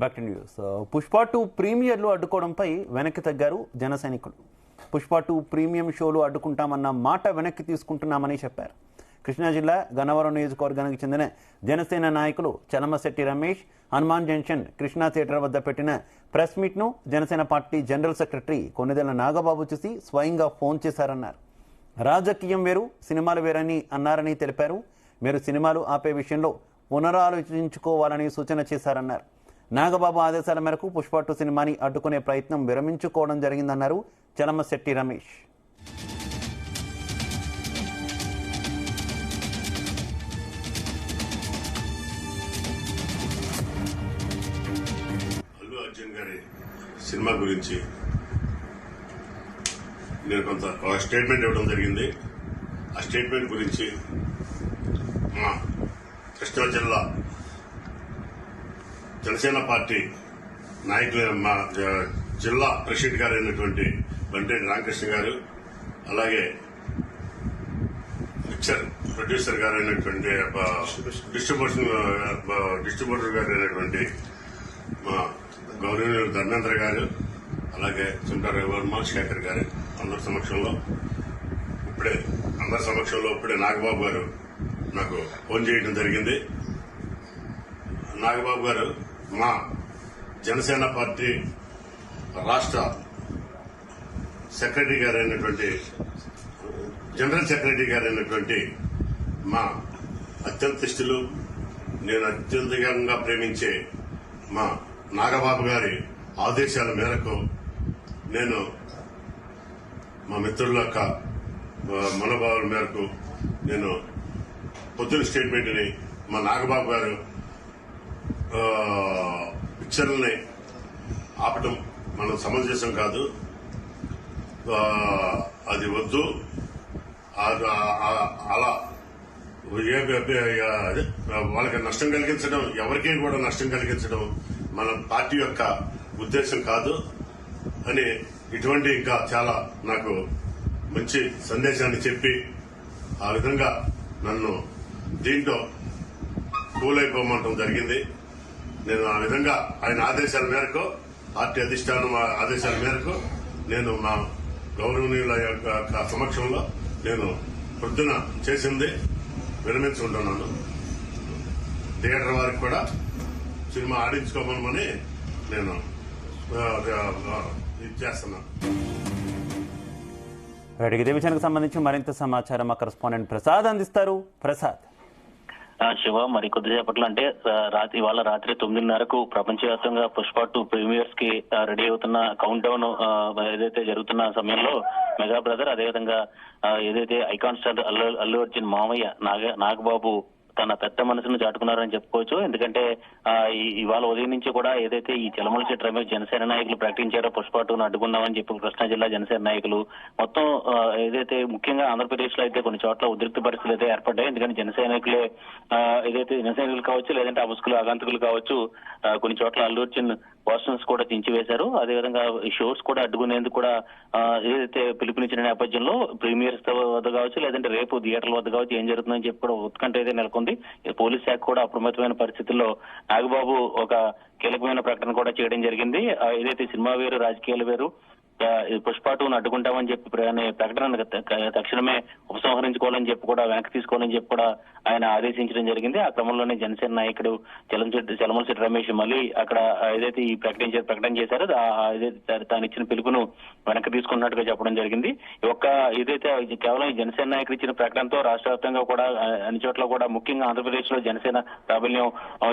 Back to news. Pushpa 2 ప్రీమియర్లు అడ్డుకోవడంపై వెనక్కి తగ్గారు జన సైనికులు. పుష్ప 2 ప్రీమియం షోలు అడ్డుకుంటామన్న మాట వెనక్కి తీసుకుంటున్నామని చెప్పారు. కృష్ణా జిల్లా గన్నవరం నియోజకవర్గానికి చెందిన జనసేన నాయకులు చలమశెట్టి రమేష్ హనుమాన్ జంక్షన్ కృష్ణా థియేటర్ వద్ద పెట్టిన ప్రెస్ మీట్ను Janasena party general secretary Konidela Nagababu చూసి స్వయంగా ఫోన్ చేశారన్నారు. రాజకీయం వేరు, సినిమాలు వేరని అన్నారని తెలిపారు. మీరు సినిమాలు ఆపే విషయంలో పునరాలోచించుకోవాలని సూచన చేశారన్నారు. నాగబాబు ఆదేశాల మేరకు పుష్ప 2 సినిమాని అడ్డుకునే ప్రయత్నం విరమించుకోవడం జరిగిందన్నారు చలమశెట్టి రమేష్. అల్లు అర్జున్ గారి సినిమా గురించి నేను కొంత స్టేట్మెంట్ ఇవ్వడం జరిగింది. ఆ స్టేట్మెంట్ గురించి మా కృష్ణా జిల్లా జనసేన పార్టీ నాయకులు, మా జిల్లా ప్రెసిడెంట్ గారు అయినటువంటి బంటేటి రామకృష్ణ గారు, అలాగే పిక్చర్ ప్రొడ్యూసర్ గారు అయినటువంటి డిస్ట్రిబ్యూటర్ గారు అయినటువంటి మా గౌరవనీయులు ధర్మేంద్ర గారు, అలాగే చింతా రవివర్మ, శేఖర్ గారు అందరి సమక్షంలో ఇప్పుడే నాగబాబు గారు నాకు ఫోన్ చేయడం జరిగింది. నాగబాబు గారు మా జనసేన పార్టీ రాష్ట్ర సెక్రటరీ గారు అయినటువంటి జనరల్ సెక్రటరీ గారు అయినటువంటి మా అత్యంత ఇష్టలు, నేను అత్యంతంగా ప్రేమించే మా నాగబాబు గారి ఆదేశాల మేరకు నేను మా మిత్రుల యొక్క మనోభావాల మేరకు నేను పొద్దున స్టేట్మెంట్ని మా నాగబాబు గారు పిక్చర్లని ఆపటం మనం సమంజసం కాదు, అది వద్దు, అలా వాళ్ళకి నష్టం కలిగించడం, ఎవరికీ కూడా నష్టం కలిగించడం మన పార్టీ యొక్క ఉద్దేశం కాదు అని ఇటువంటి ఇంకా చాలా నాకు మంచి సందేశాన్ని చెప్పి ఆ విధంగా నన్ను దీంట్లో కూల్ అయిపోమంటం జరిగింది. నేను ఆ విధంగా ఆయన ఆదేశాల మేరకు, పార్టీ అధిష్టానం ఆదేశాల మేరకు నేను మా గౌరవనీయుల యొక్క సమక్షంలో నేను పొద్దున చేసింది విరమించుకుంటున్నాను. థియేటర్ వారికి కూడా సినిమా ఆడించుకోమని నేను ఇది చేస్తున్నాను. ఇదే విషయానికి సంబంధించి మరింత సమాచారం మా కరెస్పాండెంట్ ప్రసాద్ అందిస్తారు. ప్రసాద్. శివ, మరి కొద్దిసేపట్లో అంటే ఇవాళ రాత్రి 9:30కు ప్రపంచవ్యాప్తంగా పుష్ప 2 ప్రీమియర్స్ కి రెడీ అవుతున్న కౌంట్ డౌన్ ఏదైతే జరుగుతున్న సమయంలో మెగా బ్రదర్, అదేవిధంగా ఏదైతే ఐకాన్ స్టార్ అల్లు అర్జున్ మామయ్య నాగబాబు తన పెద్ద మనసును చాటుకున్నారని చెప్పుకోవచ్చు. ఎందుకంటే ఇవాళ ఉదయం నుంచి కూడా ఏదైతే ఈ చలమశెట్టి రమేష్ జనసేన నాయకులు ప్రకటించారో పుష్ప 2ను అడ్డుకున్నామని చెప్పి కృష్ణా జిల్లా జనసేన నాయకులు మొత్తం ఏదైతే ముఖ్యంగా ఆంధ్రప్రదేశ్ లో అయితే కొన్ని చోట్ల ఉద్రిక్త పరిస్థితులు అయితే ఏర్పడ్డాయి. ఎందుకంటే జనసైనికులే ఏదైతే జనసైనికులు కావచ్చు, లేదంటే అముస్కులు ఆగంతకులు కావచ్చు, కొన్ని చోట్ల అల్లు అర్జున్ పోస్టర్స్ కూడా చించివేశారు. అదేవిధంగా ఈ షోస్ కూడా అడ్డుకునేందుకు కూడా ఏదైతే పిలుపునిచ్చిన నేపథ్యంలో ప్రీమియర్స్ వద్ద కావచ్చు, లేదంటే రేపు థియేటర్ల వద్ద కావచ్చు ఏం జరుగుతుందని చెప్పి కూడా ఉత్కంఠ అయితే నెలకొంది. పోలీస్ శాఖ కూడా అప్రమత్తమైన పరిస్థితుల్లో నాగబాబు ఒక కీలకమైన ప్రకటన కూడా చేయడం జరిగింది. ఏదైతే సినిమా వేరు, రాజకీయాలు వేరు, పుష్ప 2ను అడ్డుకుంటామని చెప్పి ప్రకటన తక్షణమే ఉపసంహరించుకోవాలని చెప్పి కూడా వెనక్కి తీసుకోవాలని చెప్పి కూడా ఆయన ఆదేశించడం జరిగింది. ఆ క్రమంలోనే జనసేన నాయకుడు చలమశెట్టి రమేష్ మళ్ళీ అక్కడ ఏదైతే ఈ ప్రకటన చేశారో తాను ఇచ్చిన పిలుపును వెనక్కి తీసుకున్నట్టుగా చెప్పడం జరిగింది. ఏదైతే కేవలం జనసేన నాయకుడు ఇచ్చిన ప్రకటనతో రాష్ట్ర వ్యాప్తంగా కూడా అన్ని చోట్ల కూడా ముఖ్యంగా ఆంధ్రప్రదేశ్ లో జనసేన ప్రాబల్యం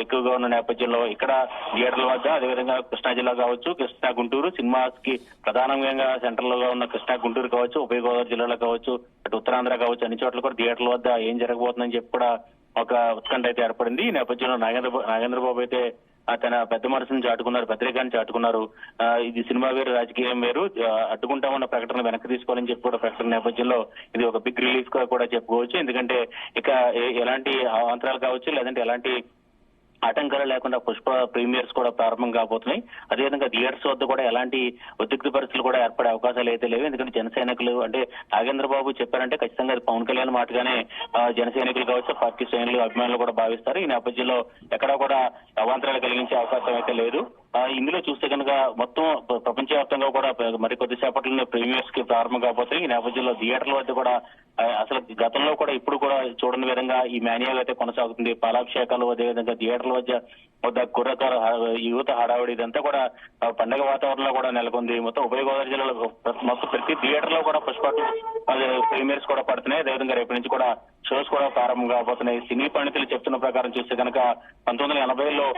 ఎక్కువగా ఉన్న నేపథ్యంలో ఇక్కడ థియేటర్ల వద్ద, అదేవిధంగా కృష్ణా జిల్లా కావచ్చు, కృష్ణా గుంటూరు సినిమాస్ కి ప్రధానంగా సెంట్రల్ లో ఉన్న కృష్ణా గుంటూరు కావచ్చు, ఉభయ గోదావరి జిల్లాలో కావచ్చు, అటు ఉత్తరాంధ్ర కావచ్చు, అన్ని చోట్ల కూడా థియేటర్ల వద్ద ఏం జరగబోతుందని చెప్పి కూడా ఒక ఉత్కంఠ అయితే ఏర్పడింది. ఈ నేపథ్యంలో నాగేంద్రబాబు అయితే తన పెద్ద మనసును చాటుకున్నారు, పెద్దరికాన్ని చాటుకున్నారు. ఇది సినిమా వేరు, రాజకీయం వేరు, అడ్డుకుంటామన్న ప్రకటన వెనక్కి తీసుకోవాలని చెప్పి కూడా ప్రకటన నేపథ్యంలో ఇది ఒక బిగ్ రిలీఫ్ గా కూడా చెప్పుకోవచ్చు. ఎందుకంటే ఇక ఎలాంటి అవాంతరాలు కావచ్చు, లేదంటే ఎలాంటి ఆటంకాలు లేకుండా పుష్ప ప్రీమియర్స్ కూడా ప్రారంభం కాబోతున్నాయి. అదేవిధంగా థియేటర్స్ వద్ద కూడా ఎలాంటి ఉద్రిక్త పరిస్థితులు కూడా ఏర్పడే అవకాశాలు అయితే లేవు. ఎందుకంటే జన సైనికులు అంటే నాగేంద్ర బాబు చెప్పారంటే ఖచ్చితంగా అది పవన్ కళ్యాణ్ మాటగానే జన సైనికులు కావచ్చు, పార్టీ శ్రేణులు, అభిమానులు కూడా భావిస్తారు. ఈ నేపథ్యంలో ఎక్కడా కూడా అవాంతరాలు కలిగించే అవకాశం అయితే లేదు. ఇందులో చూస్తే కనుక మొత్తం ప్రపంచవ్యాప్తంగా కూడా మరి కొద్దిసేపట్లోనే ప్రీమియర్స్ కి ప్రారంభం కాబోతాయి. ఈ నేపథ్యంలో థియేటర్ల వద్ద కూడా అసలు గతంలో కూడా ఇప్పుడు కూడా చూడని విధంగా ఈ మేనియా అయితే కొనసాగుతుంది. పాలాభిషేకాలు, అదేవిధంగా థియేటర్ల వద్ద కుర్రకారు యువత హడావుడి ఇదంతా కూడా పండగ వాతావరణంలో కూడా నెలకొంది. మొత్తం ఉభయ గోదావరి జిల్లాలో మొత్తం ప్రతి థియేటర్ లో కూడా పుష్ప ప్రీమియర్స్ కూడా పడుతున్నాయి. అదేవిధంగా రేపటి నుంచి కూడా షోస్ కూడా ప్రారంభం కాబోతున్నాయి. సినీ పండితులు చెప్తున్న ప్రకారం చూస్తే కనుక 1980లో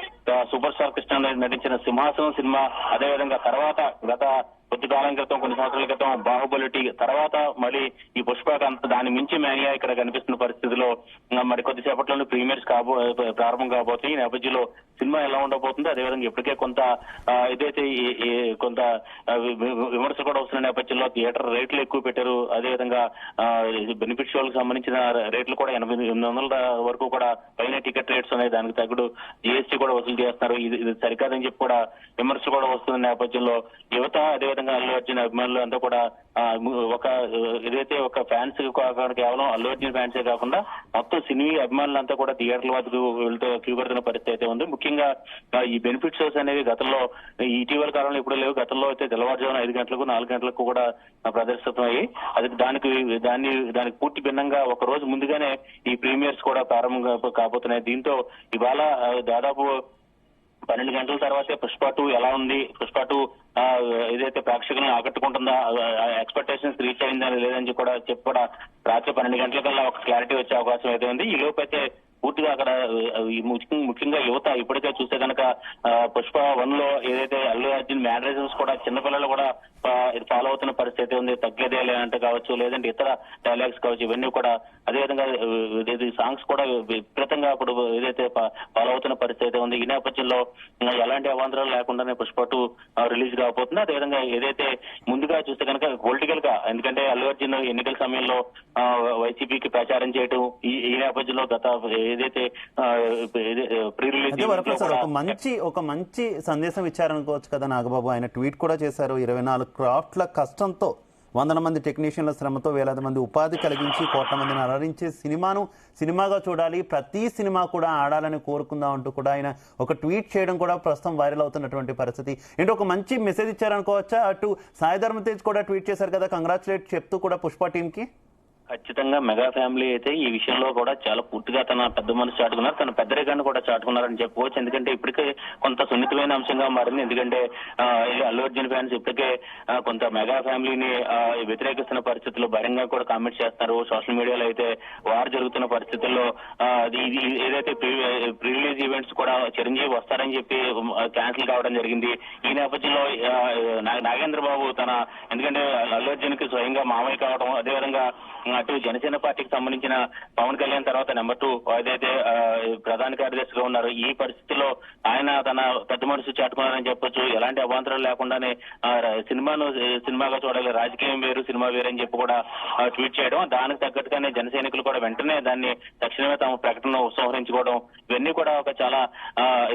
సూపర్ స్టార్ కృష్ణ నటించిన సింహాసనం సినిమా, అదేవిధంగా తర్వాత గత కొద్ది కాలం క్రితం, కొన్ని సంవత్సరాల క్రితం బాహుబలి తర్వాత మళ్ళీ ఈ పుష్పక దాన్ని మించి మేనియా ఇక్కడ కనిపిస్తున్న పరిస్థితిలో మరి కొద్దిసేపట్లోనే ప్రీమియర్స్ ప్రారంభం కాబోతుంది. ఈ నేపథ్యంలో సినిమా ఎలా ఉండబోతుంది, అదేవిధంగా ఇప్పటికే కొంత ఇదైతే కొంత విమర్శలు కూడా వస్తున్న నేపథ్యంలో థియేటర్ రేట్లు ఎక్కువ పెట్టారు. అదేవిధంగా బెనిఫిట్ షోలకు సంబంధించిన రేట్లు కూడా 800 వరకు కూడా పైన టికెట్ రేట్స్ ఉన్నాయి. దానికి తగ్గడు జీఎస్టీ కూడా వసూలు చేస్తున్నారు. ఇది సరికాదని చెప్పి కూడా విమర్శలు కూడా వస్తున్న నేపథ్యంలో యువత, అదేవిధంగా అల్లు అర్జున్ అభిమానులు అంతా కూడా ఒక ఏదైతే ఒక ఫ్యాన్స్ కేవలం అల్లు అర్జున్ ఫ్యాన్సే కాకుండా మొత్తం సినీ అభిమానులంతా కూడా థియేటర్ల వద్దకు వెళ్తూ క్యూ కడుతున్న పరిస్థితి అయితే ఉంది. ముఖ్యంగా ఈ బెనిఫిట్ షోస్ అనేవి గతంలో ఇటీవల కాలంలో ఇప్పుడు లేవు. గతంలో అయితే తెల్లవారుజామున 5 గంటలకు 4 గంటలకు కూడా ప్రదర్శితమయ్యాయి. అది దానికి పూర్తి భిన్నంగా ఒక రోజు ముందుగానే ఈ ప్రీమియర్స్ కూడా ప్రారంభం కాబోతున్నాయి. దీంతో ఇవాళ దాదాపు 12 గంటల తర్వాతే పుష్ప 2 ఎలా ఉంది, పుష్ప 2 ఏదైతే ప్రేక్షకులను ఆకట్టుకుంటుందా, ఎక్స్పెక్టేషన్స్ రీచ్ అయిందా లేదని కూడా రాత్రి 12 గంటలకల్లా ఒక క్లారిటీ వచ్చే అవకాశం అయితే ఉంది. ఈ లోపు అయితే పూర్తిగా అక్కడ ముఖ్యంగా యువత ఇప్పటికే చూస్తే కనుక పుష్ప 1 లో ఏదైతే అల్లు అర్జున్ మ్యానరిజమ్స్ కూడా చిన్నపిల్లలు కూడా ఫాలో అవుతున్న పరిస్థితి ఉంది. తగ్గేదే అంటే కావచ్చు, లేదంటే ఇతర డైలాగ్స్ కావచ్చు, ఇవన్నీ కూడా అదేవిధంగా సాంగ్స్ కూడా విపరీతంగా ఇప్పుడు ఏదైతే ఫాలో అవుతున్న పరిస్థితి ఉంది. ఈ నేపథ్యంలో ఎలాంటి అవాంతరాలు లేకుండానే పుష్ప 2 రిలీజ్ కాబోతుంది. అదేవిధంగా ఏదైతే ముందుగా చూస్తే కనుక పొలిటికల్ గా, ఎందుకంటే అల్లు అర్జున్ ఎన్నికల సమయంలో వైసీపీకి ప్రచారం చేయడం, ఈ నేపథ్యంలో గత ఏదైతే ప్రీ రిలీజ్ ఒక మంచి సందేశం ఇచ్చారనుకోవచ్చు కదా నాగబాబు. ఆయన ట్వీట్ కూడా చేశారు. 24 క్రాఫ్ట్ల కష్టంతో 100 మంది టెక్నీషియన్ల శ్రమతో వేలాది మంది ఉపాధి కలిగించి కోట్ల మందిని అలరించే సినిమాను సినిమాగా చూడాలి, ప్రతి సినిమా కూడా ఆడాలని కోరుకుందాం అంటూ కూడా ఆయన ఒక ట్వీట్ చేయడం కూడా ప్రస్తుతం వైరల్ అవుతున్నటువంటి పరిస్థితి. ఏంటి ఒక మంచి మెసేజ్ ఇచ్చారనుకోవచ్చా? అటు సాయి ధర్మ తేజ్ కూడా ట్వీట్ చేశారు కదా, కంగ్రాచులేట్ చెప్తూ కూడా పుష్ప టీమ్ కి. ఖచ్చితంగా మెగా ఫ్యామిలీ అయితే ఈ విషయంలో కూడా చాలా పూర్తిగా తన పెద్ద మనసు చాటుకున్నారు, తన పెద్దరికాన్ని కూడా చాటుకున్నారని చెప్పుకోవచ్చు. ఎందుకంటే ఇప్పటికే కొంత సున్నితమైన అంశంగా మారింది. ఎందుకంటే అల్లు అర్జున్ ఫ్యాన్స్ ఇప్పటికే కొంత మెగా ఫ్యామిలీని వ్యతిరేకిస్తున్న పరిస్థితుల్లో బహిరంగంగా కూడా కామెంట్స్ చేస్తున్నారు. సోషల్ మీడియాలో అయితే వార్ జరుగుతున్న పరిస్థితుల్లో ఏదైతే ప్రీ రిలీజ్ ఈవెంట్స్ కూడా చిరంజీవి వస్తారని చెప్పి క్యాన్సిల్ కావడం జరిగింది. ఈ నేపథ్యంలో నాగేంద్ర బాబు ఎందుకంటే అల్లు అర్జున్ కి స్వయంగా మామయ్య కావడం, అదేవిధంగా అటు జనసేన పార్టీకి సంబంధించిన పవన్ కళ్యాణ్ తర్వాత నెంబర్ 2 ఏదైతే ప్రధాన కార్యదర్శిగా ఉన్నారు. ఈ పరిస్థితుల్లో ఆయన తన పెద్ద మనసు చాటుకున్నారని చెప్పొచ్చు. ఎలాంటి అవాంతరాలు లేకుండానే సినిమాగా చూడాలి, రాజకీయం వేరు సినిమా వేరు అని చెప్పి కూడా ట్వీట్ చేయడం, దానికి తగ్గట్టుగానే జన సైనికులు కూడా వెంటనే దాన్ని తక్షణమే తమ ప్రకటన ఉపసంహరించుకోవడం, ఇవన్నీ కూడా ఒక చాలా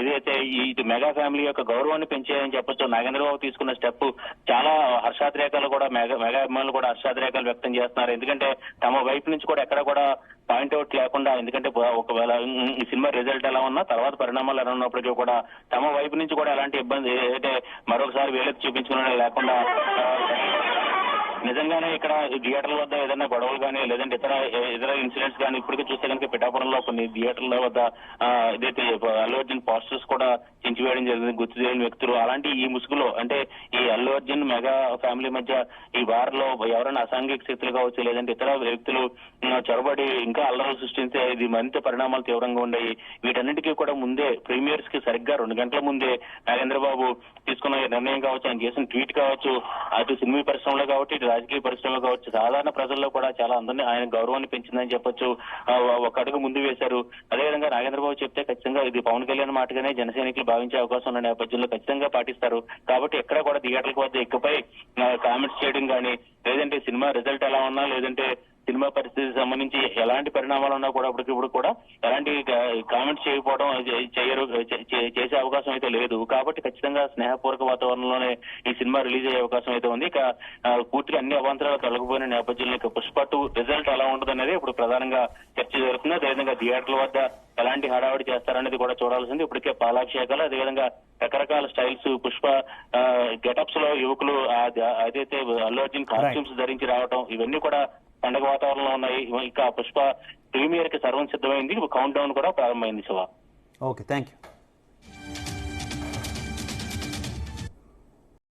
ఏదైతే ఈ మెగా ఫ్యామిలీ యొక్క గౌరవాన్ని పెంచేయని చెప్పొచ్చు. నాగేంద్ర బాబు తీసుకున్న స్టెప్ చాలా హర్షాతిరేకాలు కూడా మెగా అభిమానులు కూడా హర్షాతిరేకాలు వ్యక్తం చేస్తున్నారు. ఎందుకంటే తమ వైపు నుంచి కూడా ఎక్కడ కూడా పాయింట్అవుట్ లేకుండా, ఎందుకంటే ఒకవేళ ఈ సినిమా రిజల్ట్ ఎలా ఉన్నా తర్వాత పరిణామాలు ఎలా ఉన్నప్పటికీ కూడా తమ వైపు నుంచి కూడా ఎలాంటి ఇబ్బంది ఏదైతే మరొకసారి వేలెత్తి చూపించుకునే లేకుండా నిజంగానే ఇక్కడ థియేటర్ల వద్ద ఏదైనా గొడవలు కానీ లేదంటే ఇతర ఇన్సిడెంట్స్ కానీ ఇప్పటికే చూస్తే కనుక పిఠాపురంలో కొన్ని థియేటర్ల వద్ద ఏదైతే అల్లు అర్జున్ పోస్టర్స్ కూడా చించివేయడం జరిగింది, గుర్తు తెలియని వ్యక్తులు. అలాంటి ఈ ముసుగులో అంటే ఈ అల్లు అర్జున్ మెగా ఫ్యామిలీ మధ్య ఈ వారిలో ఎవరైనా అసాంఘిక శక్తులు కావచ్చు, లేదంటే ఇతర వ్యక్తులు చొరబడి ఇంకా అల్లర్లు సృష్టించే ఇది మరింత పరిణామాలు తీవ్రంగా ఉన్నాయి. వీటన్నిటికీ కూడా ముందే ప్రీమియర్స్ కి సరిగ్గా 2 గంటల ముందే నాగేంద్ర బాబు తీసుకున్న నిర్ణయం కావచ్చు, ఆయన చేసిన ట్వీట్ కావచ్చు, అటు సినిమా పరిశ్రమలో కావచ్చు, ఇటు రాజకీయ పరిశ్రమలో కావచ్చు, సాధారణ ప్రజల్లో కూడా చాలా అందరినీ ఆయన గౌరవాన్ని పెంచిందని చెప్పొచ్చు. ఒక అడుగు ముందు వేశారు. అదేవిధంగా నాగేంద్ర బాబు చెప్తే ఖచ్చితంగా ఇది పవన్ కళ్యాణ్ మాటగానే జన సైనికులు భావించే అవకాశం ఉన్న నేపథ్యంలో ఖచ్చితంగా పాటిస్తారు. కాబట్టి ఎక్కడ కూడా థియేటర్లకు వద్ద ఎక్కువై కామెంట్స్ చేయడం కానీ, లేదంటే సినిమా రిజల్ట్ ఎలా ఉన్నా, లేదంటే సినిమా పరిస్థితికి సంబంధించి ఎలాంటి పరిణామాలు ఉన్నా కూడా ఇప్పుడు కూడా ఎలాంటి కామెంట్స్ చేయకపోవడం చేసే అవకాశం అయితే లేదు. కాబట్టి ఖచ్చితంగా స్నేహపూర్వక వాతావరణంలోనే ఈ సినిమా రిలీజ్ అయ్యే అవకాశం అయితే ఉంది. ఇక పూర్తిగా అన్ని అవాంతరాలు తొలగిపోయిన నేపథ్యంలో ఇక పుష్ప 2 రిజల్ట్ ఎలా ఉంటుంది అనేది ఇప్పుడు ప్రధానంగా చర్చ జరుగుతుంది. అదేవిధంగా థియేటర్ల వద్ద ఎలాంటి హడావిడి చేస్తారనేది కూడా చూడాల్సింది. ఇప్పటికే పాలాభిషేకాలు, అదేవిధంగా రకరకాల స్టైల్స్, పుష్ప గెటప్స్ లో యువకులు అదైతే అల్లు అర్జున్ కాస్ట్యూమ్స్ ధరించి రావడం, ఇవన్నీ కూడా పండగ వాతావరణంలో ఉన్నాయి. ఇక పుష్ప ప్రీమియర్ కి సర్వం సిద్ధమైంది. కౌంట్ డౌన్ కూడా ప్రారంభమైంది. శివ. Okay, thank you.